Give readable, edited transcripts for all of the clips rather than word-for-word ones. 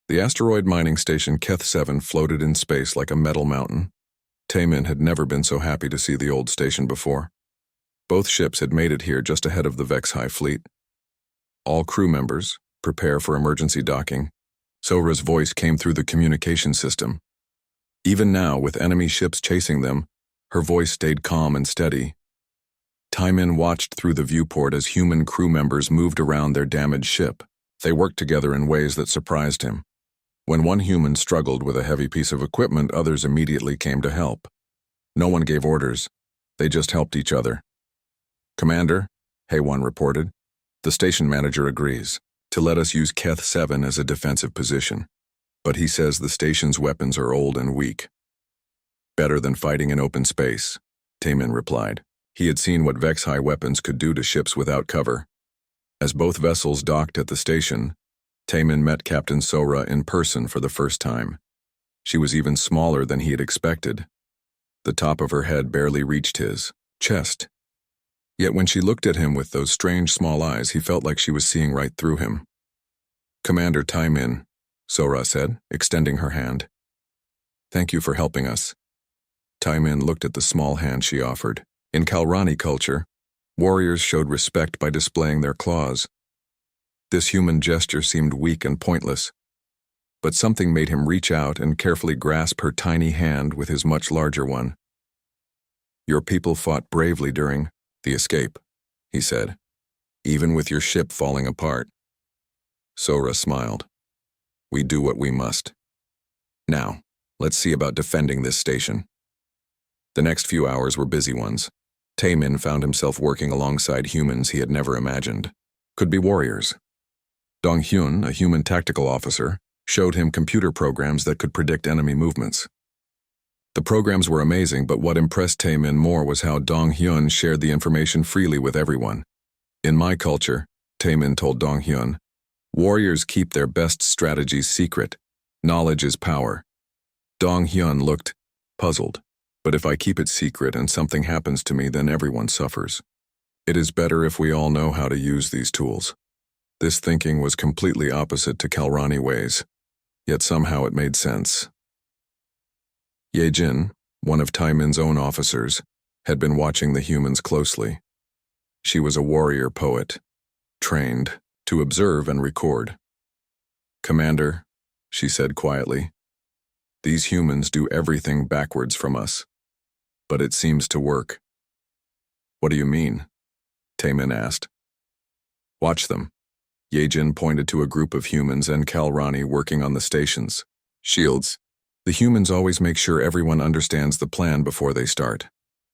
The asteroid mining station Keth-7 floated in space like a metal mountain. Taemin had never been so happy to see the old station before. Both ships had made it here just ahead of the Vex-High fleet. All crew members, prepare for emergency docking. Sora's voice came through the communication system. Even now, with enemy ships chasing them, her voice stayed calm and steady. Taemin watched through the viewport as human crew members moved around their damaged ship. They worked together in ways that surprised him. When one human struggled with a heavy piece of equipment, others immediately came to help. No one gave orders. They just helped each other. "Commander," Haewon reported, "the station manager agrees to let us use Keth-7 as a defensive position. But he says the station's weapons are old and weak." "Better than fighting in open space," Taemin replied. He had seen what Vex-High weapons could do to ships without cover. As both vessels docked at the station, Taemin met Captain Sora in person for the first time. She was even smaller than he had expected. The top of her head barely reached his chest. Yet when she looked at him with those strange small eyes, he felt like she was seeing right through him. "Commander Taemin," Sora said, extending her hand. "Thank you for helping us." Taemin looked at the small hand she offered. In Kalrani culture, warriors showed respect by displaying their claws. This human gesture seemed weak and pointless, but something made him reach out and carefully grasp her tiny hand with his much larger one. "Your people fought bravely during the escape," he said, "even with your ship falling apart." Sora smiled. "We do what we must. Now, let's see about defending this station." The next few hours were busy ones. Taemin found himself working alongside humans he had never imagined. Could be warriors. Dong-hyun, a human tactical officer, showed him computer programs that could predict enemy movements. The programs were amazing, but what impressed Taemin more was how Dong-hyun shared the information freely with everyone. "In my culture," Taemin told Dong-hyun, "warriors keep their best strategies secret. Knowledge is power." Dong-hyun looked puzzled. "But if I keep it secret and something happens to me, then everyone suffers. It is better if we all know how to use these tools." This thinking was completely opposite to Kalrani ways, yet somehow it made sense. Ye-jin, one of Taemin's own officers, had been watching the humans closely. She was a warrior poet, trained to observe and record. "Commander," she said quietly, "these humans do everything backwards from us, but it seems to work." "What do you mean?" Taemin asked. "Watch them." Ye-jin pointed to a group of humans and Kalrani working on the station's shields. "The humans always make sure everyone understands the plan before they start.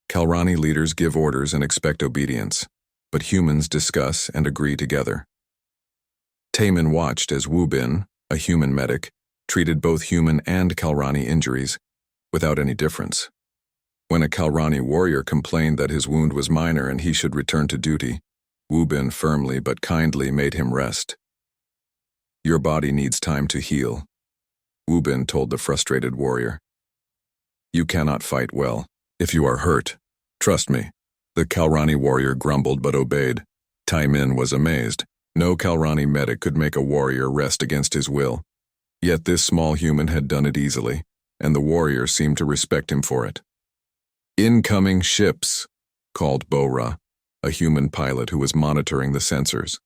Kalrani leaders give orders and expect obedience, but humans discuss and agree together." Taemin watched as Woo-bin, a human medic, treated both human and Kalrani injuries without any difference. When a Kalrani warrior complained that his wound was minor and he should return to duty, Woo-bin firmly but kindly made him rest. "Your body needs time to heal," Woo-bin told the frustrated warrior. "You cannot fight well if you are hurt. Trust me." The Kalrani warrior grumbled but obeyed. Taemin was amazed. No Kalrani medic could make a warrior rest against his will. Yet this small human had done it easily, and the warrior seemed to respect him for it. "Incoming ships," called Bo-ra, a human pilot who was monitoring the sensors.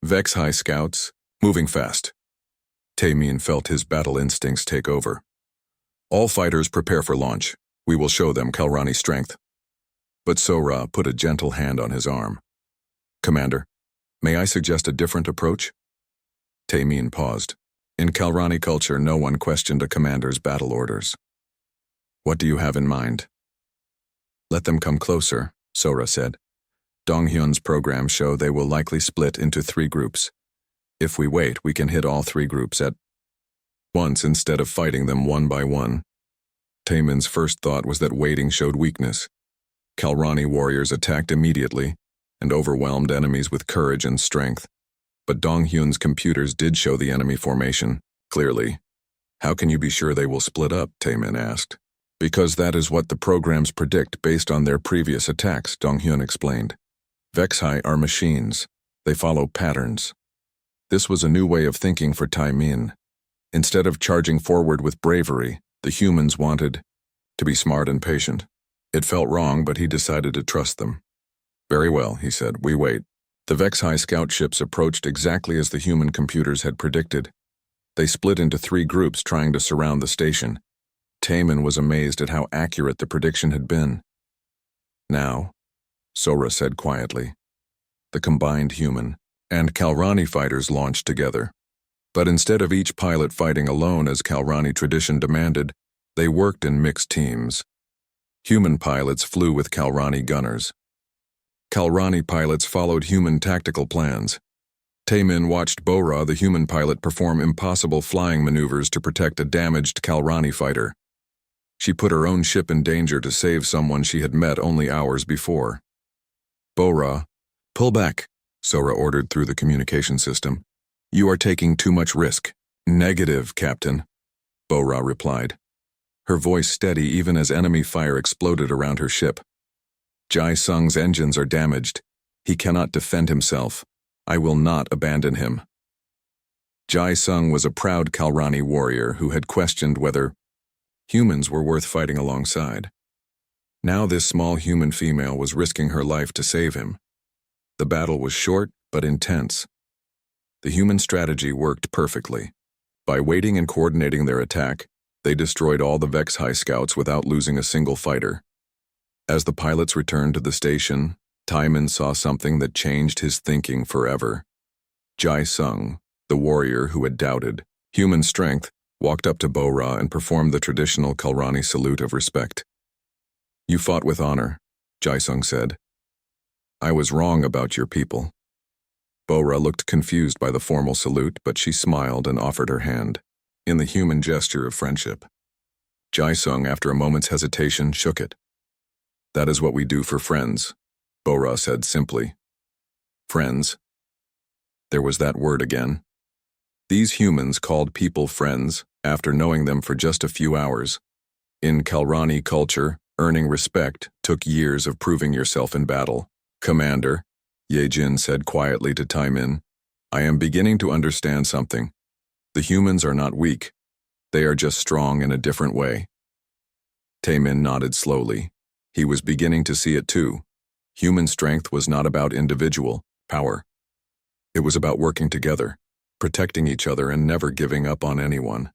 "Vex-High scouts, moving fast." Taemin felt his battle instincts take over. "All fighters prepare for launch. We will show them Kalrani strength." But Sora put a gentle hand on his arm. "Commander, may I suggest a different approach?" Taemin paused. In Kalrani culture, no one questioned a commander's battle orders. "What do you have in mind?" "Let them come closer," Sora said. "Dong-hyun's programs show they will likely split into 3 groups. If we wait, we can hit all 3 groups at once instead of fighting them one by one." Taemin's first thought was that waiting showed weakness. Kalrani warriors attacked immediately and overwhelmed enemies with courage and strength. But Dong-hyun's computers did show the enemy formation, clearly. "How can you be sure they will split up?" Taemin asked. "Because that is what the programs predict based on their previous attacks," Dong-hyun explained. "Vex-High are machines. They follow patterns." This was a new way of thinking for Taemin. Instead of charging forward with bravery, the humans wanted to be smart and patient. It felt wrong, but he decided to trust them. Very well, he said, we wait. The Vex-High scout ships approached exactly as the human computers had predicted. They split into 3 groups trying to surround the station. Taemin was amazed at how accurate the prediction had been. Now, Sora said quietly, the combined human and Kalrani fighters launched together. But instead of each pilot fighting alone as Kalrani tradition demanded, they worked in mixed teams. Human pilots flew with Kalrani gunners. Kalrani pilots followed human tactical plans. Taemin watched Bora, the human pilot, perform impossible flying maneuvers to protect a damaged Kalrani fighter. She put her own ship in danger to save someone she had met only hours before. Bora, pull back, Sora ordered through the communication system. You are taking too much risk. Negative, Captain, Bora replied. Her voice steady even as enemy fire exploded around her ship. Jai Sung's engines are damaged. He cannot defend himself. I will not abandon him. Jai Sung was a proud Kalrani warrior who had questioned whether humans were worth fighting alongside. Now this small human female was risking her life to save him. The battle was short but intense. The human strategy worked perfectly. By waiting and coordinating their attack, they destroyed all the Vex-High scouts without losing a single fighter. As the pilots returned to the station, Taemin saw something that changed his thinking forever. Jai Sung, the warrior who had doubted human strength, walked up to Bora and performed the traditional Kalrani salute of respect. You fought with honor, Jai Sung said. I was wrong about your people. Bora looked confused by the formal salute, but she smiled and offered her hand, in the human gesture of friendship. Jai Sung, after a moment's hesitation, shook it. That is what we do for friends, Bora said simply. Friends. There was that word again. These humans called people friends after knowing them for just a few hours. In Kalrani culture, earning respect took years of proving yourself in battle. Commander, Ye-Jin said quietly to Taemin, I am beginning to understand something. The humans are not weak. They are just strong in a different way. Taemin nodded slowly. He was beginning to see it too. Human strength was not about individual power. It was about working together, protecting each other and never giving up on anyone.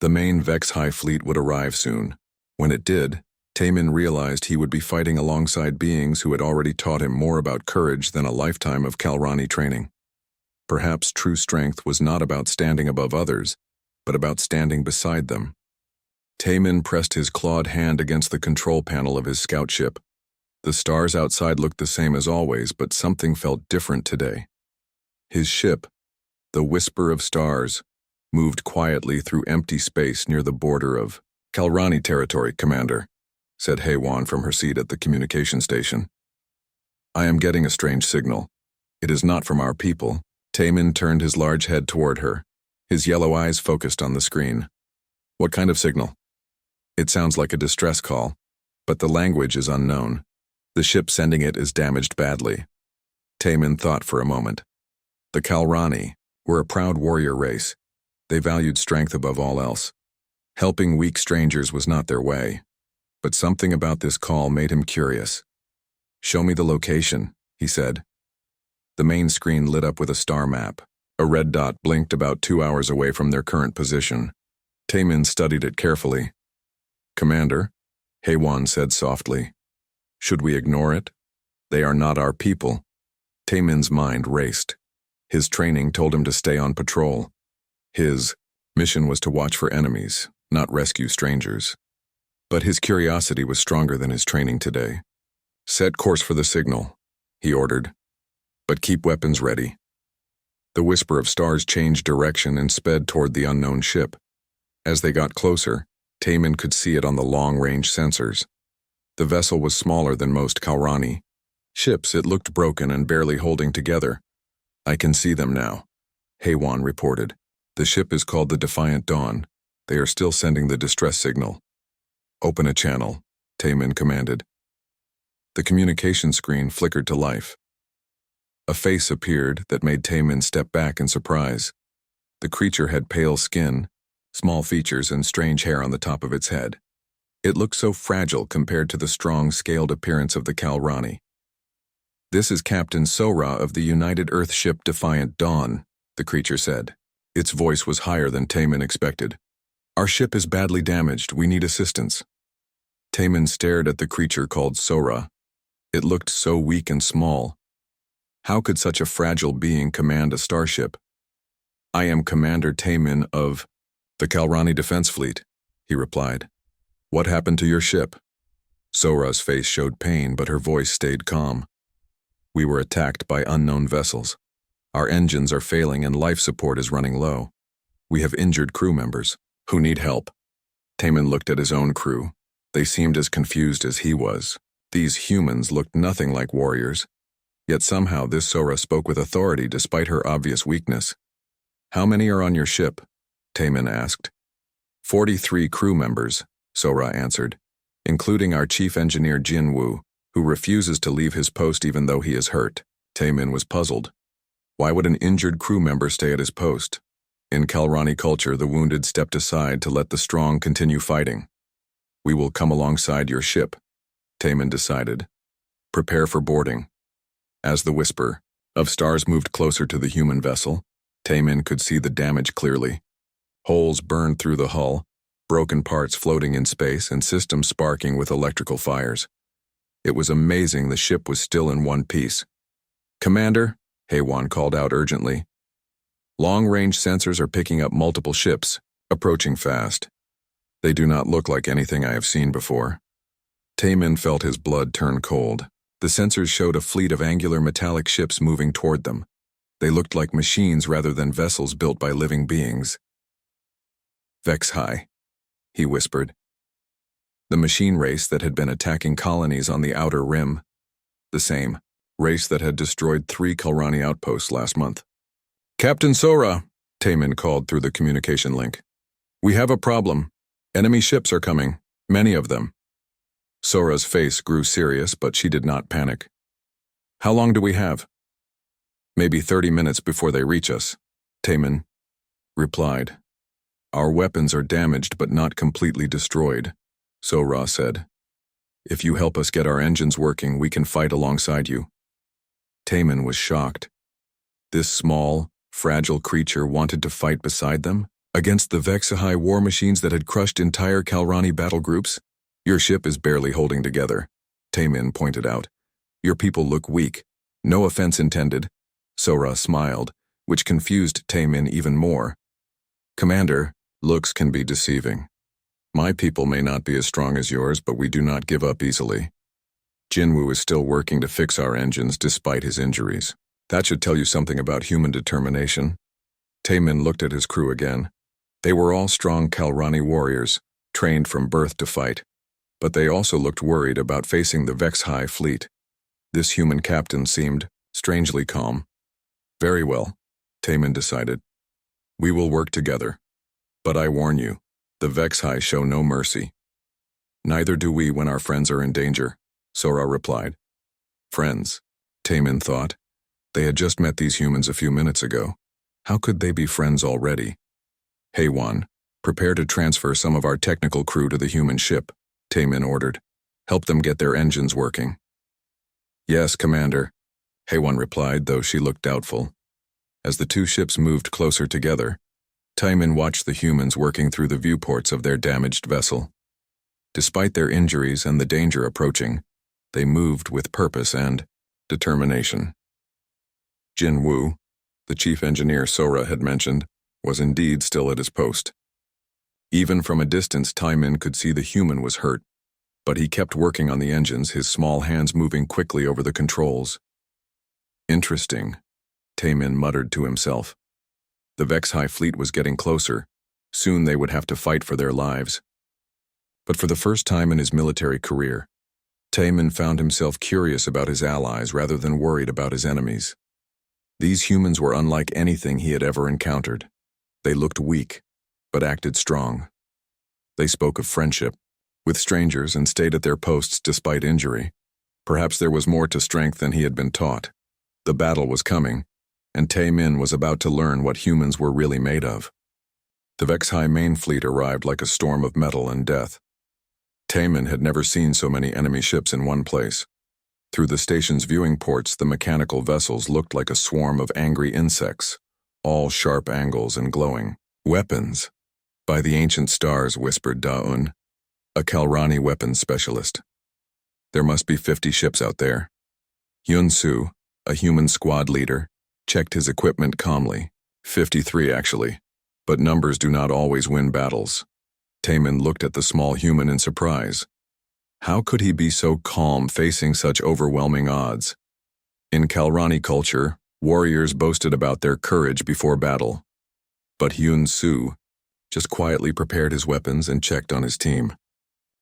The main Vex-High fleet would arrive soon. When it did, Taemin realized he would be fighting alongside beings who had already taught him more about courage than a lifetime of Kalrani training. Perhaps true strength was not about standing above others, but about standing beside them. Taemin pressed his clawed hand against the control panel of his scout ship. The stars outside looked the same as always, but something felt different today. His ship, the Whisper of Stars, moved quietly through empty space near the border of Kalrani territory, Commander, said Heywan from her seat at the communication station. I am getting a strange signal. It is not from our people. Taemin turned his large head toward her, his yellow eyes focused on the screen. What kind of signal? It sounds like a distress call, but the language is unknown. The ship sending it is damaged badly. Taemin thought for a moment. The Kalrani were a proud warrior race. They valued strength above all else. Helping weak strangers was not their way. But something about this call made him curious. Show me the location, he said. The main screen lit up with a star map. A red dot blinked about 2 hours away from their current position. Taemin studied it carefully. Commander, Heywan said softly. Should we ignore it? They are not our people. Taemin's mind raced. His training told him to stay on patrol. His mission was to watch for enemies, not rescue strangers. But his curiosity was stronger than his training today. Set course for the signal, he ordered. But keep weapons ready. The Whisper of Stars changed direction and sped toward the unknown ship. As they got closer, Taemin could see it on the long-range sensors. The vessel was smaller than most Kalrani ships. It looked broken and barely holding together. I can see them now, Heywan reported. The ship is called the Defiant Dawn. They are still sending the distress signal. Open a channel, Taemin commanded. The communication screen flickered to life. A face appeared that made Taemin step back in surprise. The creature had pale skin, small features, and strange hair on the top of its head. It looked so fragile compared to the strong, scaled appearance of the Kalrani. "This is Captain Sora of the United Earth ship Defiant Dawn," the creature said. Its voice was higher than Taman expected. "Our ship is badly damaged. We need assistance." Taman stared at the creature called Sora. It looked so weak and small. How could such a fragile being command a starship? "I am Commander Taman of the Kalrani Defense Fleet," he replied. "What happened to your ship?" Sora's face showed pain, but her voice stayed calm. "We were attacked by unknown vessels. Our engines are failing and life support is running low. We have injured crew members who need help." Taman looked at his own crew. They seemed as confused as he was. These humans looked nothing like warriors. Yet somehow this Sora spoke with authority despite her obvious weakness. "How many are on your ship?" Taman asked. 43 crew members," Sora answered, "including our chief engineer Jinwoo, who refuses to leave his post even though he is hurt." Taman was puzzled. Why would an injured crew member stay at his post? In Kalrani culture, the wounded stepped aside to let the strong continue fighting. "We will come alongside your ship," Taman decided. "Prepare for boarding." As the whisper of stars moved closer to the human vessel, Taman could see the damage clearly. Holes burned through the hull, broken parts floating in space, and systems sparking with electrical fires. It was amazing the ship was still in one piece. "Commander," Haywan called out urgently. "Long-range sensors are picking up multiple ships, approaching fast. They do not look like anything I have seen before." Taman felt his blood turn cold. The sensors showed a fleet of angular metallic ships moving toward them. They looked like machines rather than vessels built by living beings. "HFY," he whispered. The machine race that had been attacking colonies on the outer rim. The same race that had destroyed 3 Kalrani outposts last month. "Captain Sora," Taman called through the communication link. "We have a problem. Enemy ships are coming, many of them." Sora's face grew serious, but she did not panic. "How long do we have?" "Maybe 30 minutes before they reach us," Taman replied. "Our weapons are damaged but not completely destroyed," Sora said. "If you help us get our engines working, we can fight alongside you." Taman was shocked. This small, fragile creature wanted to fight beside them, against the HFY war machines that had crushed entire Kalrani battle groups. "Your ship is barely holding together," Taman pointed out. "Your people look weak. No offense intended." Sora smiled, which confused Taman even more. "Commander, looks can be deceiving. My people may not be as strong as yours, but we do not give up easily. Jinwoo is still working to fix our engines despite his injuries. That should tell you something about human determination." Taman looked at his crew again. They were all strong Kalrani warriors, trained from birth to fight. But they also looked worried about facing the HFY fleet. This human captain seemed strangely calm. "Very well," Taman decided. "We will work together. But I warn you, the HFY show no mercy." "Neither do we when our friends are in danger," Sora replied. Friends, Taman thought. They had just met these humans a few minutes ago. How could they be friends already? "Haywan, prepare to transfer some of our technical crew to the human ship," Taman ordered. "Help them get their engines working." "Yes, Commander," Haywan replied, though she looked doubtful. As the two ships moved closer together, Taman watched the humans working through the viewports of their damaged vessel. Despite their injuries and the danger approaching, they moved with purpose and determination. Jinwoo, the chief engineer Sora had mentioned, was indeed still at his post. Even from a distance, Taman could see the human was hurt, but he kept working on the engines, his small hands moving quickly over the controls. "Interesting," Taman muttered to himself. The HFY fleet was getting closer. Soon they would have to fight for their lives. But for the first time in his military career, Taman found himself curious about his allies rather than worried about his enemies. These humans were unlike anything he had ever encountered. They looked weak, but acted strong. They spoke of friendship with strangers and stayed at their posts despite injury. Perhaps there was more to strength than he had been taught. The battle was coming, and Tae-min was about to learn what humans were really made of. The Vex-High main fleet arrived like a storm of metal and death. Tae-min had never seen so many enemy ships in one place. Through the station's viewing ports, the mechanical vessels looked like a swarm of angry insects, all sharp angles and glowing. Weapons. By the ancient stars, whispered Da-un, a Kalrani weapons specialist. There must be 50 ships out there. Yun-Su, a human squad leader, checked his equipment calmly. 53 actually, but numbers do not always win battles. Tae-min looked at the small human in surprise. How could he be so calm facing such overwhelming odds? In Kalrani culture, warriors boasted about their courage before battle. But Yun-Su just quietly prepared his weapons and checked on his team.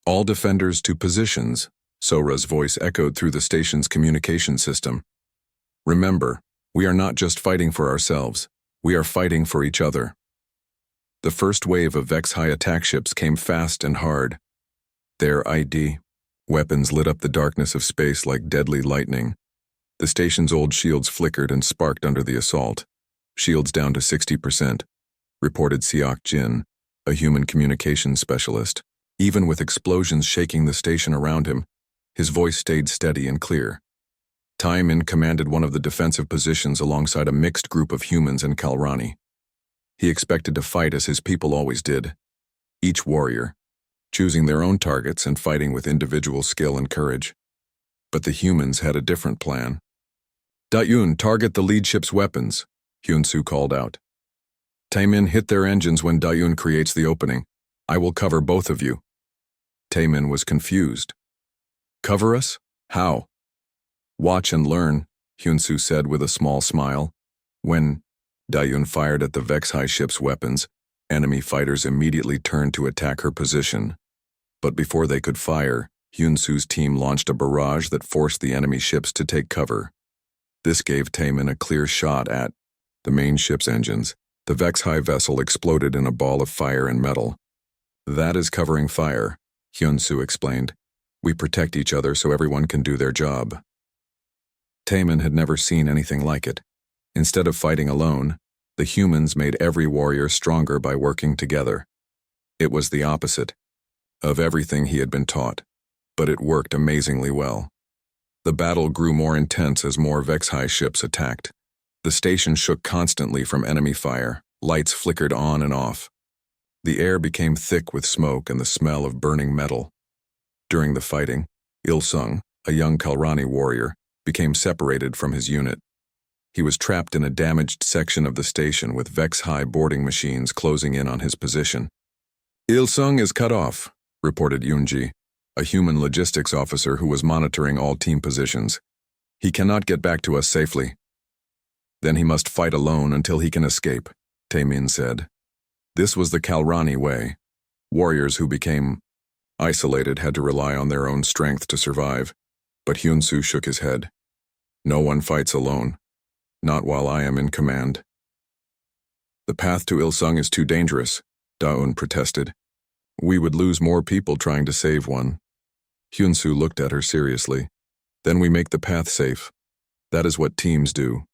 All defenders to positions, Sora's voice echoed through the station's communication system. Remember, we are not just fighting for ourselves, we are fighting for each other. The first wave of Vex-High attack ships came fast and hard. Their ID. Weapons lit up the darkness of space like deadly lightning. The station's old shields flickered and sparked under the assault. Shields down to 60%, reported Seok Jin, a human communications specialist. Even with explosions shaking the station around him, his voice stayed steady and clear. Tae-min commanded one of the defensive positions alongside a mixed group of humans and Kalrani. He expected to fight as his people always did, each warrior, choosing their own targets and fighting with individual skill and courage. But the humans had a different plan. Da-un, target the lead ship's weapons, Hyun-Soo called out. Tae-min, hit their engines when Da-un creates the opening. I will cover both of you. Tae-min was confused. Cover us? How? Watch and learn, Hyun-Soo said with a small smile. When Da-un fired at the Vex-High ship's weapons, enemy fighters immediately turned to attack her position. But before they could fire, Hyun-Soo's team launched a barrage that forced the enemy ships to take cover. This gave Tae-min a clear shot at the main ship's engines. The Vex-High vessel exploded in a ball of fire and metal. That is covering fire, Hyun-Soo explained. We protect each other so everyone can do their job. Tae-min had never seen anything like it. Instead of fighting alone, the humans made every warrior stronger by working together. It was the opposite of everything he had been taught, but it worked amazingly well. The battle grew more intense as more Vex-High ships attacked. The station shook constantly from enemy fire, lights flickered on and off. The air became thick with smoke and the smell of burning metal. During the fighting, Il-sung, a young Kalrani warrior, became separated from his unit. He was trapped in a damaged section of the station with Vex-High boarding machines closing in on his position. Il-sung is cut off, reported Yoonji, a human logistics officer who was monitoring all team positions. He cannot get back to us safely. Then he must fight alone until he can escape, Tae-min said. This was the Kalrani way. Warriors who became isolated had to rely on their own strength to survive, but Hyun-Soo shook his head. No one fights alone. Not while I am in command. The path to Il-sung is too dangerous, Da-un protested. We would lose more people trying to save one. Hyun-Soo looked at her seriously. Then we make the path safe. That is what teams do.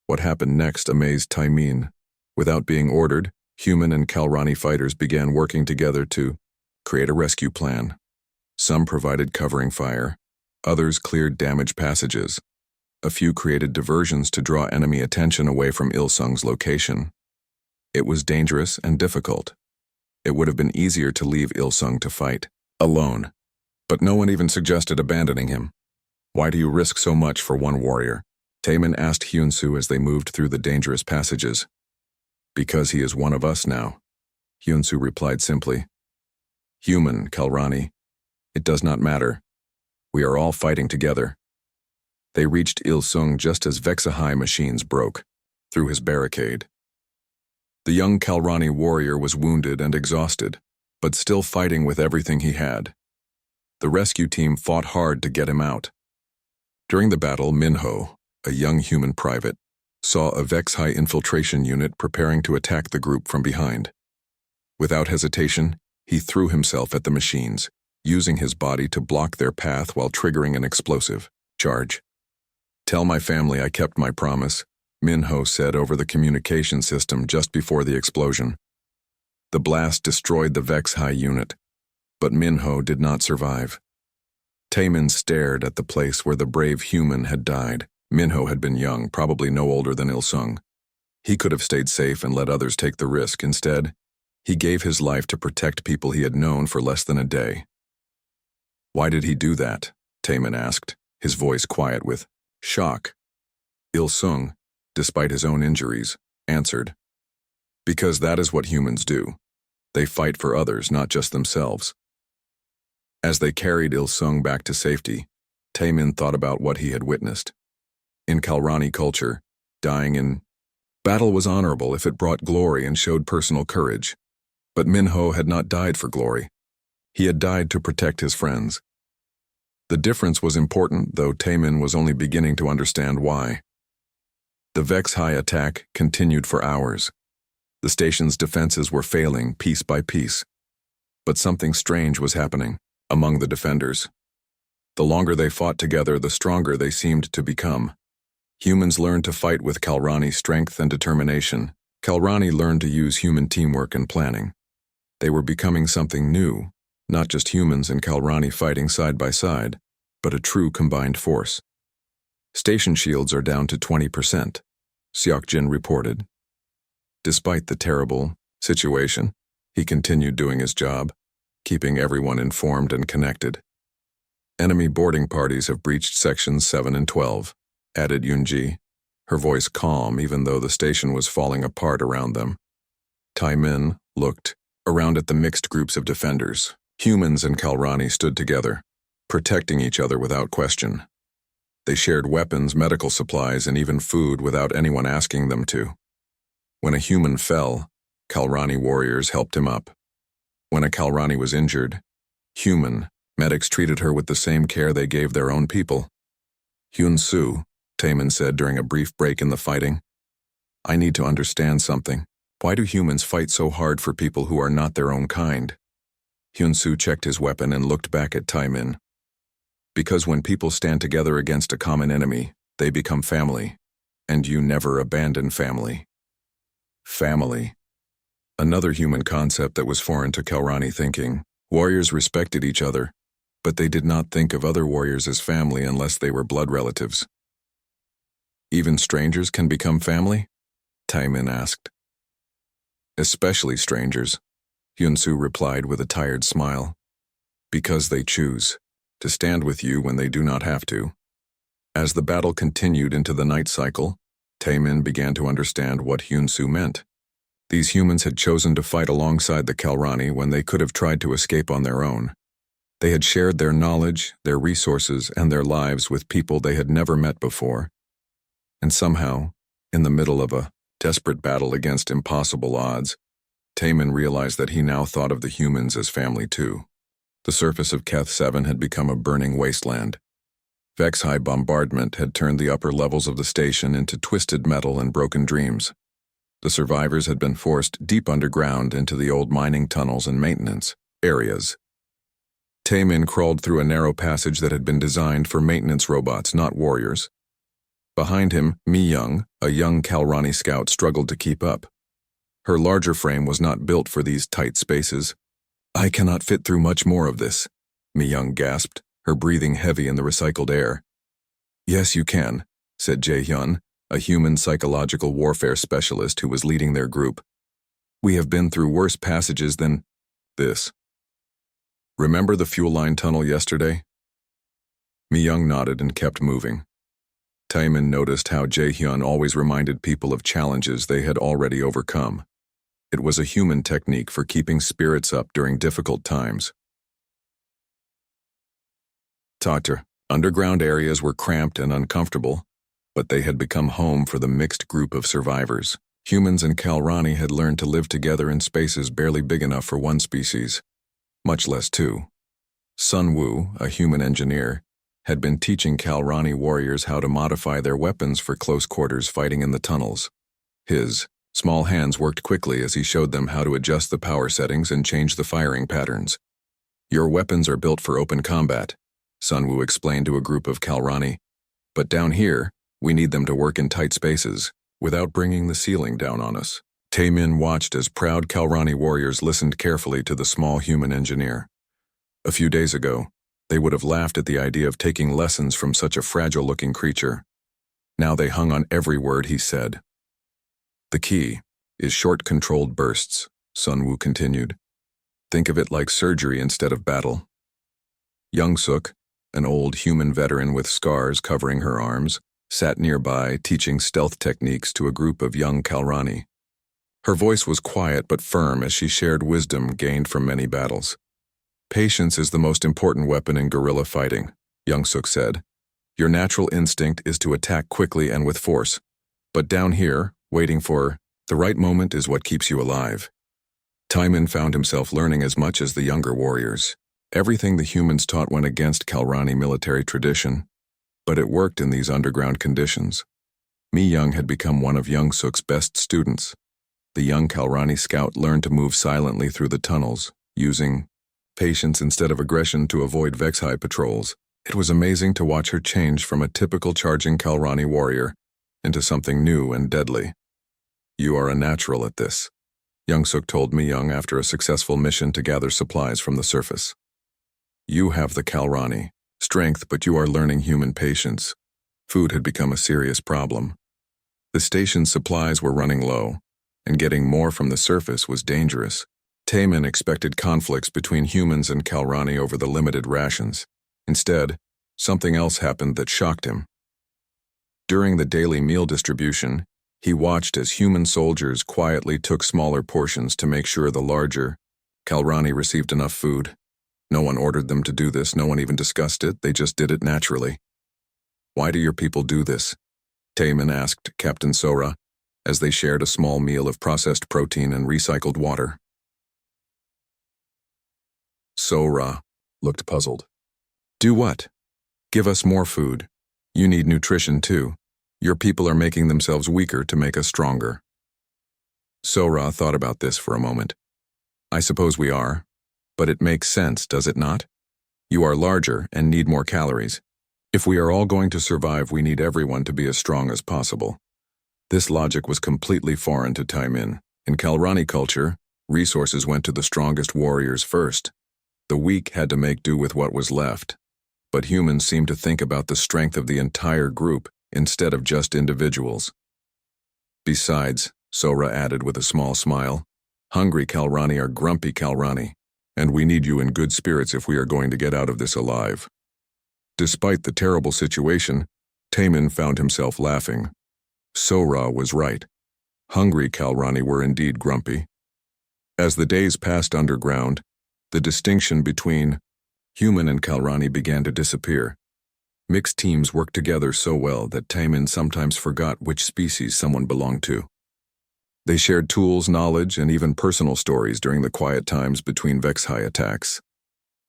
What happened next amazed Tae-min. Without being ordered, human and Kalrani fighters began working together to create a rescue plan. Some provided covering fire. Others cleared damaged passages. A few created diversions to draw enemy attention away from Il-sung's location. It was dangerous and difficult. It would have been easier to leave Il-sung to fight, alone. But no one even suggested abandoning him. Why do you risk so much for one warrior? Tae-min asked Hyun-Soo as they moved through the dangerous passages. Because he is one of us now, Hyun-Soo replied simply. Human, Kalrani. It does not matter. We are all fighting together. They reached Il-sung just as Vex-High machines broke through his barricade. The young Kalrani warrior was wounded and exhausted, but still fighting with everything he had. The rescue team fought hard to get him out. During the battle, Minho, a young human private, saw a Vex-High infiltration unit preparing to attack the group from behind. Without hesitation, he threw himself at the machines, using his body to block their path while triggering an explosive charge. Tell my family I kept my promise. Minho said over the communication system just before the explosion. The blast destroyed the Vex High unit, but Minho did not survive. Taemin stared at the place where the brave human had died. Minho had been young, probably no older than Il-sung. He could have stayed safe and let others take the risk. Instead, he gave his life to protect people he had known for less than a day. Why did he do that? Taemin asked, his voice quiet with shock. Il-sung, despite his own injuries, answered, because that is what humans do. They fight for others, not just themselves. As they carried Il-sung back to safety, Taemin thought about what he had witnessed. In Kalrani culture, dying in battle was honorable if it brought glory and showed personal courage. But Minho had not died for glory. He had died to protect his friends. The difference was important, though Taemin was only beginning to understand why. The Vex High attack continued for hours. The station's defenses were failing piece by piece. But something strange was happening among the defenders. The longer they fought together, the stronger they seemed to become. Humans learned to fight with Kalrani strength and determination. Kalrani learned to use human teamwork and planning. They were becoming something new, not just humans and Kalrani fighting side by side, but a true combined force. Station shields are down to 20%, Seokjin reported. Despite the terrible situation, he continued doing his job, keeping everyone informed and connected. Enemy boarding parties have breached sections 7 and 12, added Yoonji, her voice calm even though the station was falling apart around them. Taemin looked around at the mixed groups of defenders. Humans and Kalrani stood together, protecting each other without question. They shared weapons, medical supplies, and even food without anyone asking them to. When a human fell, Kalrani warriors helped him up. When a Kalrani was injured, human medics treated her with the same care they gave their own people. Hyun-soo, Taemin said during a brief break in the fighting, I need to understand something. Why do humans fight so hard for people who are not their own kind? Hyun-soo checked his weapon and looked back at Taemin. Because when people stand together against a common enemy, they become family, and you never abandon family. Family. Another human concept that was foreign to Kalrani thinking. Warriors respected each other, but they did not think of other warriors as family unless they were blood relatives. Even strangers can become family? Taemin asked. Especially strangers, Hyun-soo replied with a tired smile. Because they choose to stand with you when they do not have to. As the battle continued into the night cycle, Taemin began to understand what Hyun-soo meant. These humans had chosen to fight alongside the Kalrani when they could have tried to escape on their own. They had shared their knowledge, their resources, and their lives with people they had never met before. And somehow, in the middle of a desperate battle against impossible odds, Taemin realized that he now thought of the humans as family too. The surface of Keth 7 had become a burning wasteland. Vex High bombardment had turned the upper levels of the station into twisted metal and broken dreams. The survivors had been forced deep underground into the old mining tunnels and maintenance areas. Taemin crawled through a narrow passage that had been designed for maintenance robots, not warriors. Behind him, Mi-young, a young Kalrani scout, struggled to keep up. Her larger frame was not built for these tight spaces. I cannot fit through much more of this, Mi-young gasped, her breathing heavy in the recycled air. Yes, you can, said Jae-hyun, a human psychological warfare specialist who was leading their group. We have been through worse passages than this. Remember the fuel line tunnel yesterday? Mi-young nodded and kept moving. Taemin noticed how Jae-hyun always reminded people of challenges they had already overcome. It was a human technique for keeping spirits up during difficult times. Tatra, underground areas were cramped and uncomfortable, but they had become home for the mixed group of survivors. Humans and Kalrani had learned to live together in spaces barely big enough for one species, much less two. Sun-woo, a human engineer, had been teaching Kalrani warriors how to modify their weapons for close quarters fighting in the tunnels. His small hands worked quickly as he showed them how to adjust the power settings and change the firing patterns. Your weapons are built for open combat, Sun-woo explained to a group of Kalrani. But down here, we need them to work in tight spaces. without bringing the ceiling down on us. Taemin watched as proud Kalrani warriors listened carefully to the small human engineer. A few days ago, they would have laughed at the idea of taking lessons from such a fragile-looking creature. Now they hung on every word he said. The key is short, controlled bursts, Sun Wu continued. Think of it like surgery instead of battle. Young Suk, an old human veteran with scars covering her arms, sat nearby teaching stealth techniques to a group of young Kalrani. Her voice was quiet but firm as she shared wisdom gained from many battles. Patience is the most important weapon in guerrilla fighting, Young Suk said. Your natural instinct is to attack quickly and with force, but down here, waiting for the right moment is what keeps you alive. Taemin found himself learning as much as the younger warriors. Everything the humans taught went against Kalrani military tradition, but it worked in these underground conditions. Mi Young had become one of Young Suk's best students. The young Kalrani scout learned to move silently through the tunnels, using patience instead of aggression to avoid Vex-High patrols. It was amazing to watch her change from a typical charging Kalrani warrior into something new and deadly. You are a natural at this, Young Suk told Mi Young after a successful mission to gather supplies from the surface. You have the Kalrani strength, but you are learning human patience. Food had become a serious problem. The station's supplies were running low, and getting more from the surface was dangerous. Taemin expected conflicts between humans and Kalrani over the limited rations. Instead, something else happened that shocked him. During the daily meal distribution, he watched as human soldiers quietly took smaller portions to make sure the larger Kalrani received enough food. No one ordered them to do this, no one even discussed it, they just did it naturally. Why do your people do this? Taemin asked Captain Sora, as they shared a small meal of processed protein and recycled water. Sora looked puzzled. Do what? Give us more food. You need nutrition too. Your people are making themselves weaker to make us stronger. Sora thought about this for a moment. I suppose we are, but it makes sense, does it not? You are larger and need more calories. If we are all going to survive, we need everyone to be as strong as possible. This logic was completely foreign to Taemin. In Kalrani culture, resources went to the strongest warriors first. The weak had to make do with what was left. But humans seemed to think about the strength of the entire group instead of just individuals. Besides, Sora added with a small smile, hungry Kalrani are grumpy Kalrani, and we need you in good spirits if we are going to get out of this alive. Despite the terrible situation, Taemin found himself laughing. Sora was right. Hungry Kalrani were indeed grumpy. As the days passed underground, the distinction between human and Kalrani began to disappear. Mixed teams worked together so well that Taemin sometimes forgot which species someone belonged to. They shared tools, knowledge, and even personal stories during the quiet times between Vex-High attacks.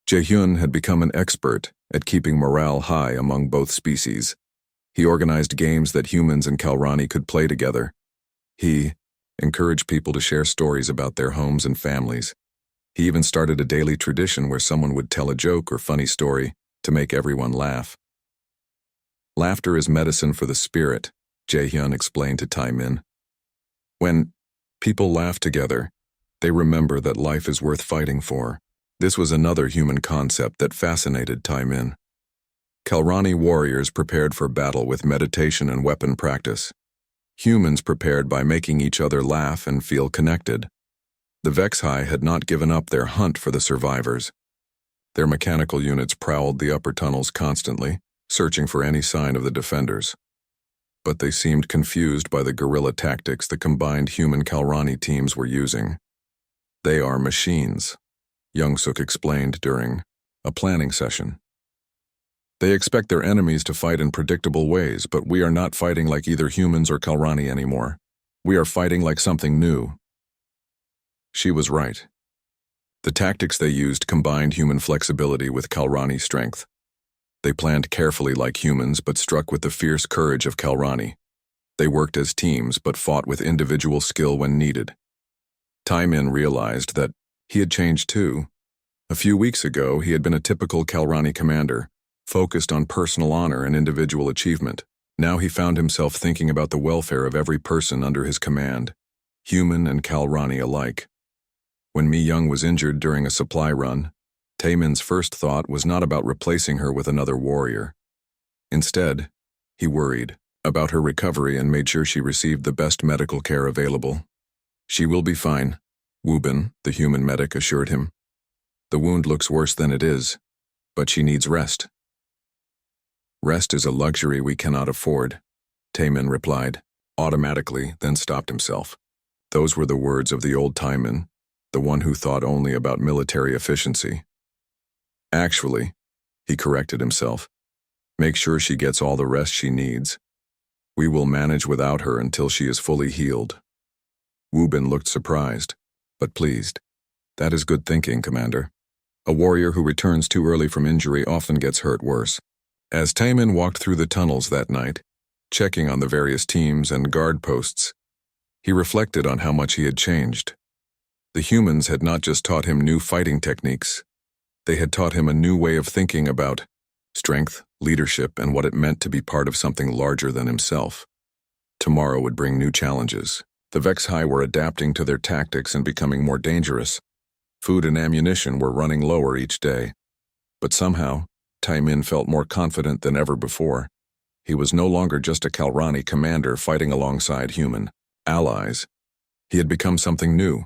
Jaehyun had become an expert at keeping morale high among both species. He organized games that humans and Kalrani could play together. He encouraged people to share stories about their homes and families. He even started a daily tradition where someone would tell a joke or funny story to make everyone laugh. Laughter is medicine for the spirit, Jaehyun explained to Taemin. When people laugh together, they remember that life is worth fighting for. This was another human concept that fascinated Taemin. Kalrani warriors prepared for battle with meditation and weapon practice. Humans prepared by making each other laugh and feel connected. The Vex-High had not given up their hunt for the survivors. Their mechanical units prowled the upper tunnels constantly, searching for any sign of the defenders. But they seemed confused by the guerrilla tactics the combined human Kalrani teams were using. They are machines, Young Suk explained during a planning session. They expect their enemies to fight in predictable ways, but we are not fighting like either humans or Kalrani anymore. We are fighting like something new. She was right. The tactics they used combined human flexibility with Kalrani strength. They planned carefully like humans but struck with the fierce courage of Kalrani. They worked as teams but fought with individual skill when needed. Taemin realized that he had changed too. A few weeks ago, he had been a typical Kalrani commander, focused on personal honor and individual achievement. Now he found himself thinking about the welfare of every person under his command, human and Kalrani alike. When Mi Young was injured during a supply run, Taemin's first thought was not about replacing her with another warrior. Instead, he worried about her recovery and made sure she received the best medical care available. "She will be fine," Wubin, the human medic, assured him. "The wound looks worse than it is, but she needs rest." "Rest is a luxury we cannot afford," Taemin replied, automatically, then stopped himself. Those were the words of the old Taemin, the one who thought only about military efficiency. "Actually," he corrected himself, "make sure she gets all the rest she needs. We will manage without her until she is fully healed." Wubin looked surprised, but pleased. "That is good thinking, Commander. A warrior who returns too early from injury often gets hurt worse." As Taemin walked through the tunnels that night, checking on the various teams and guard posts, he reflected on how much he had changed. The humans had not just taught him new fighting techniques, they had taught him a new way of thinking about strength, leadership, and what it meant to be part of something larger than himself. Tomorrow would bring new challenges. The Vex High were adapting to their tactics and becoming more dangerous. Food and ammunition were running lower each day. But somehow, Taemin felt more confident than ever before. He was no longer just a Kalrani commander fighting alongside human allies. He had become something new,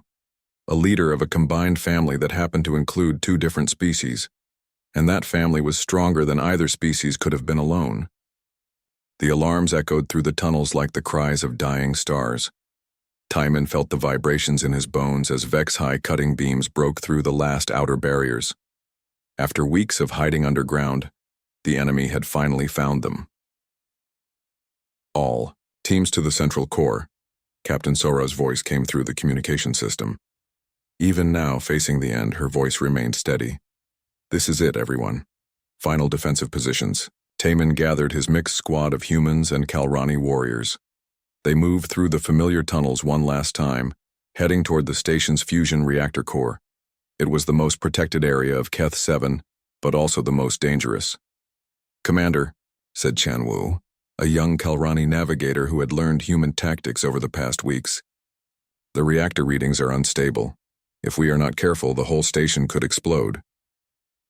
a leader of a combined family that happened to include two different species, and that family was stronger than either species could have been alone. The alarms echoed through the tunnels like the cries of dying stars. Taemin felt the vibrations in his bones as Vex High cutting beams broke through the last outer barriers. After weeks of hiding underground, the enemy had finally found them. "All teams to the central core," Captain Sora's voice came through the communication system. Even now, facing the end, her voice remained steady. "This is it, everyone. Final defensive positions." Taemin gathered his mixed squad of humans and Kalrani warriors. They moved through the familiar tunnels one last time, heading toward the station's fusion reactor core. It was the most protected area of Keth 7, but also the most dangerous. "Commander," said Chanwu, a young Kalrani navigator who had learned human tactics over the past weeks. "The reactor readings are unstable. If we are not careful, the whole station could explode."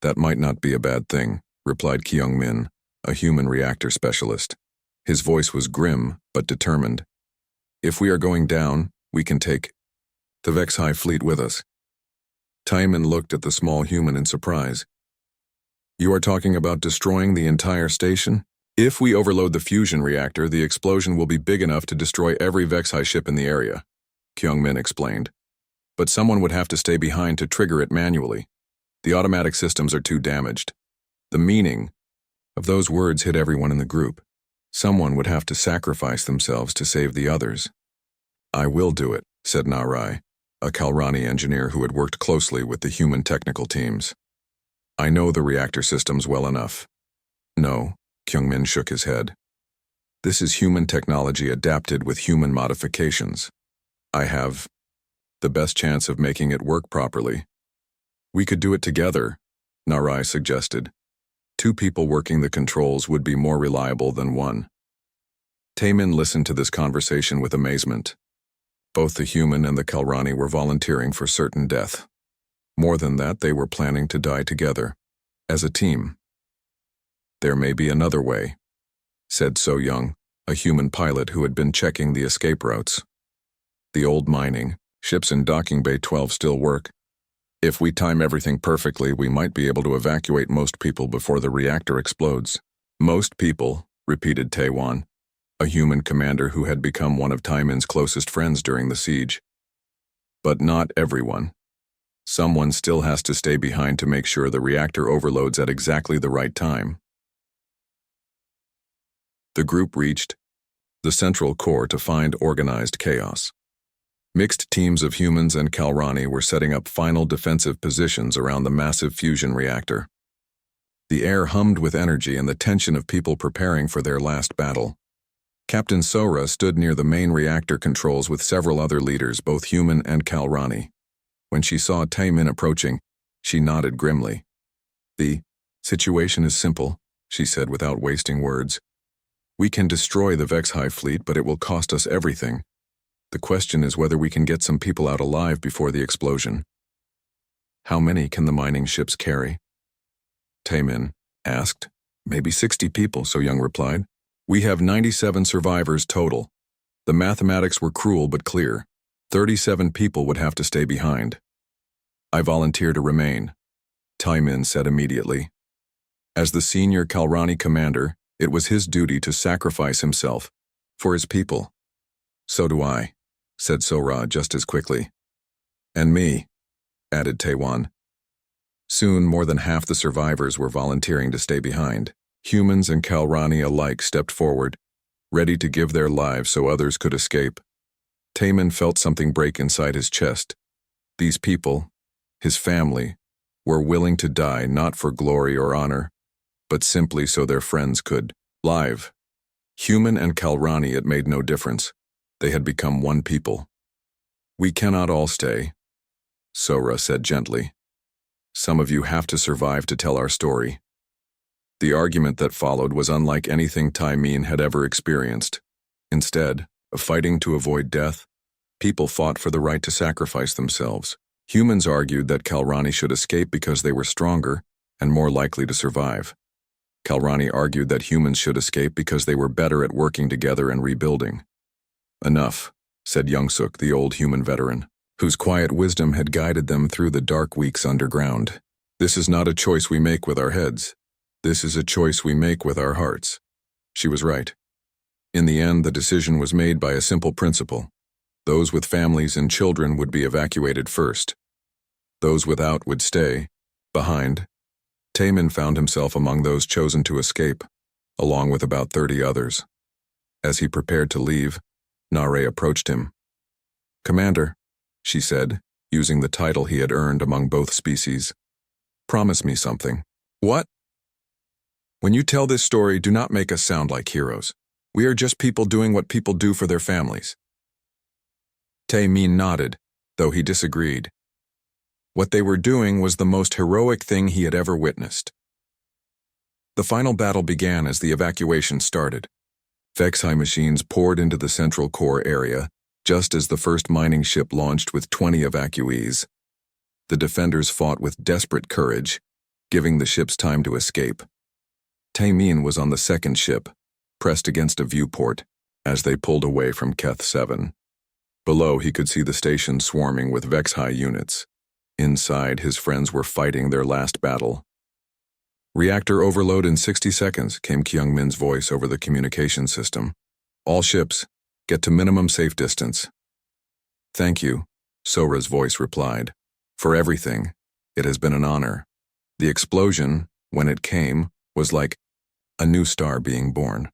"That might not be a bad thing," replied Kyung-min, a human reactor specialist. His voice was grim, but determined. "If we are going down, we can take the Vex High fleet with us." Taemin looked at the small human in surprise. "You are talking about destroying the entire station? If we overload the fusion reactor, the explosion will be big enough to destroy every Vex High ship in the area," Kyung-min explained. "But someone would have to stay behind to trigger it manually. The automatic systems are too damaged." The meaning of those words hit everyone in the group. Someone would have to sacrifice themselves to save the others. "I will do it," said Narai, a Kalrani engineer who had worked closely with the human technical teams. "I know the reactor systems well enough." "No," Kyung-min shook his head. "This is human technology adapted with human modifications. I have the best chance of making it work properly." "We could do it together," Narai suggested. "Two people working the controls would be more reliable than one." Taemin listened to this conversation with amazement. Both the human and the Kalrani were volunteering for certain death. More than that, they were planning to die together, as a team. "There may be another way," said So Young, a human pilot who had been checking the escape routes. "The old mining, ships in Docking Bay 12 still work. If we time everything perfectly, we might be able to evacuate most people before the reactor explodes." "Most people," repeated Taewon, a human commander who had become one of Taemin's closest friends during the siege. "But not everyone. Someone still has to stay behind to make sure the reactor overloads at exactly the right time." The group reached the central core to find organized chaos. Mixed teams of humans and Kalrani were setting up final defensive positions around the massive fusion reactor. The air hummed with energy and the tension of people preparing for their last battle. Captain Sora stood near the main reactor controls with several other leaders, both human and Kalrani. When she saw Taemin approaching, she nodded grimly. "The situation is simple," she said without wasting words. We can destroy the Vex-High fleet, but it will cost us everything. The question is whether we can get some people out alive before the explosion. How many can the mining ships carry? Taemin asked. Maybe 60 people, So Young replied. We have 97 survivors total. The mathematics were cruel but clear. 37 people would have to stay behind. I volunteer to remain, Taemin said immediately. As the senior Kalrani commander, it was his duty to sacrifice himself for his people. So do I, said Sora just as quickly. And me, added Taewon. Soon more than half the survivors were volunteering to stay behind. Humans and Kalrani alike stepped forward, ready to give their lives so others could escape. Taemin felt something break inside his chest. These people, his family, were willing to die not for glory or honor, but simply so their friends could live. Human and Kalrani, it made no difference. They had become one people. We cannot all stay, Sora said gently. Some of you have to survive to tell our story. The argument that followed was unlike anything Taemin had ever experienced. Instead of fighting to avoid death, people fought for the right to sacrifice themselves. Humans argued that Kalrani should escape because they were stronger and more likely to survive. Kalrani argued that humans should escape because they were better at working together and rebuilding. Enough, said Youngsuk, the old human veteran, whose quiet wisdom had guided them through the dark weeks underground. This is not a choice we make with our heads. This is a choice we make with our hearts. She was right. In the end, the decision was made by a simple principle. Those with families and children would be evacuated first. Those without would stay behind. Taemin found himself among those chosen to escape, along with about 30 others. As he prepared to leave, Nare approached him. Commander, she said, using the title he had earned among both species. Promise me something. What? When you tell this story, do not make us sound like heroes. We are just people doing what people do for their families. Taemin nodded, though he disagreed. What they were doing was the most heroic thing he had ever witnessed. The final battle began as the evacuation started. Vex-High machines poured into the central core area, just as the first mining ship launched with 20 evacuees. The defenders fought with desperate courage, giving the ships time to escape. Taemin was on the second ship, pressed against a viewport, as they pulled away from Keth 7. Below, he could see the station swarming with Vex-High units. Inside, his friends were fighting their last battle. Reactor overload in 60 seconds, came Kyungmin's voice over the communication system. All ships, get to minimum safe distance. Thank you, Sora's voice replied. For everything, it has been an honor. The explosion, when it came, was like a new star being born.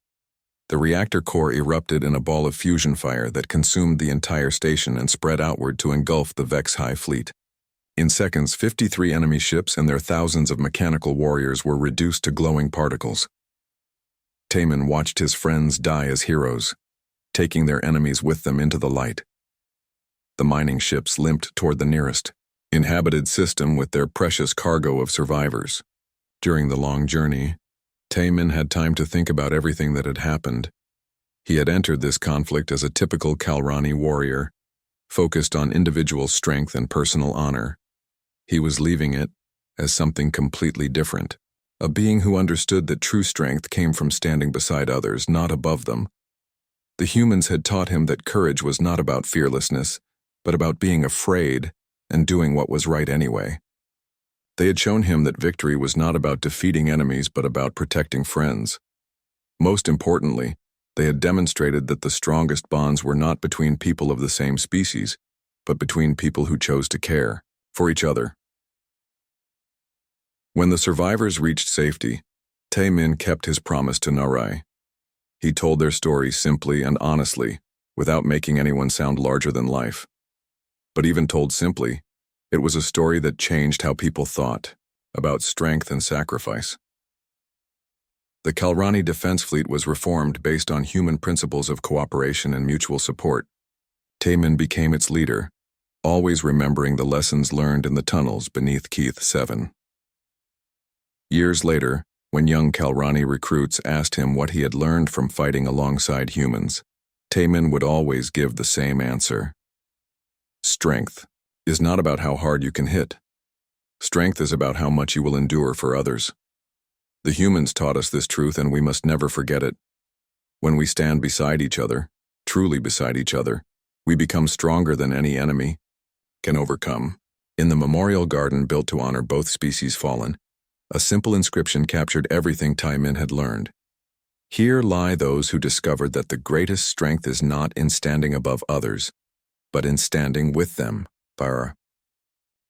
The reactor core erupted in a ball of fusion fire that consumed the entire station and spread outward to engulf the Vex-High fleet. In seconds, 53 enemy ships and their thousands of mechanical warriors were reduced to glowing particles. Taemin watched his friends die as heroes, taking their enemies with them into the light. The mining ships limped toward the nearest inhabited system with their precious cargo of survivors. During the long journey, Taemin had time to think about everything that had happened. He had entered this conflict as a typical Kalrani warrior, focused on individual strength and personal honor. He was leaving it as something completely different, a being who understood that true strength came from standing beside others, not above them. The humans had taught him that courage was not about fearlessness, but about being afraid and doing what was right anyway. They had shown him that victory was not about defeating enemies but about protecting friends. Most importantly, they had demonstrated that the strongest bonds were not between people of the same species, but between people who chose to care for each other. When the survivors reached safety, Taemin kept his promise to Narai. He told their story simply and honestly, without making anyone sound larger than life. But even told simply, it was a story that changed how people thought about strength and sacrifice. The Kalrani Defense Fleet was reformed based on human principles of cooperation and mutual support. Taemin became its leader, always remembering the lessons learned in the tunnels beneath Keith 7. Years later, When young Kalrani recruits asked him what he had learned from fighting alongside humans, Taemin would always give the same answer. Strength is not about how hard you can hit. Strength is about how much you will endure for others. The humans taught us this truth, and we must never forget it. When we stand beside each other, truly beside each other, we become stronger than any enemy can overcome. In the memorial garden built to honor both species fallen, a simple inscription captured everything Taemin had learned. Here lie those who discovered that the greatest strength is not in standing above others, but in standing with them.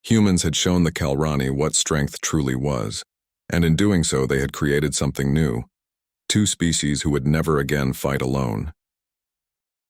Humans had shown the Kalrani what strength truly was, and in doing so they had created something new. Two species who would never again fight alone.